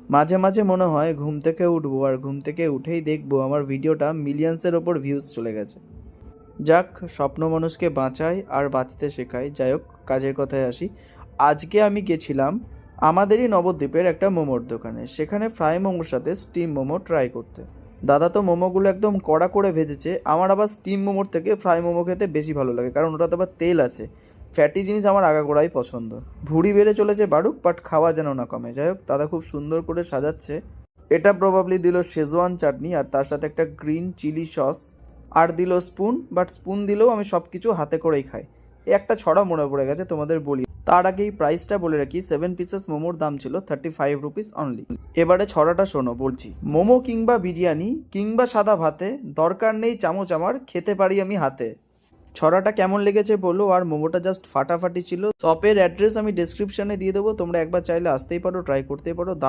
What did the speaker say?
মাঝে মাঝে মনে হয় ঘুম থেকে উঠবো আর ঘুম থেকে উঠেই দেখবো আমার ভিডিওটা মিলিয়ন্সের ওপর ভিউজ চলে গেছে। যাক, স্বপ্ন মানুষকে বাঁচায় আর বাঁচতে শেখায়। যাই হোক, কাজের কথায় আসি। আজকে আমি গেছিলাম আমাদেরই নবদ্বীপের একটা মোমোর দোকানে, সেখানে ফ্রাই মোমোর সাথে স্টিম মোমো ট্রাই করতে। দাদা তো মোমোগুলো একদম কড়া করে ভেজেছে। আমার আবার স্টিম মোমোর থেকে ফ্রাই মোমো খেতে বেশি ভালো লাগে, কারণ ওটাতে আবার তেল আছে। ফ্যাটি জিনিস আমার আগাগোড়াই পছন্দ। ভুঁড়ি বেড়ে চলেছে বাড়ুক, বাট খাওয়া যেন না কমে। যাই হোক, দাদা খুব সুন্দর করে সাজাচ্ছে। এটা প্রবাবলি দিল শেজওয়ান চাটনি, আর তার সাথে একটা গ্রিন চিলি সস, আর দিল স্পুন। বাট স্পুন দিলেও আমি সব কিছু হাতে করেই খাই। এই একটা ছড়া মনে পড়ে গেছে, তোমাদের বলি। তার আগে এই প্রাইসটা বলে রাখি, 7 পিসেস মোমোর দাম ছিল 35 রুপিস অনলি। এবারে ছড়াটা শোনো, বলছি। মোমো কিংবা বিরিয়ানি কিংবা সাদা ভাতে, দরকার নেই চামচ, আমার খেতে পারি আমি হাতে। ছড়াটা কেমন লেগেছে বলো। আর মোমোটা জাস্ট ফাটাফাটি ছিল। শপের অ্যাড্রেস আমি ডেসক্রিপশনে দিয়ে দেবো, তোমরা একবার চাইলে আসতেই পারো, ট্রাই করতেই পারো।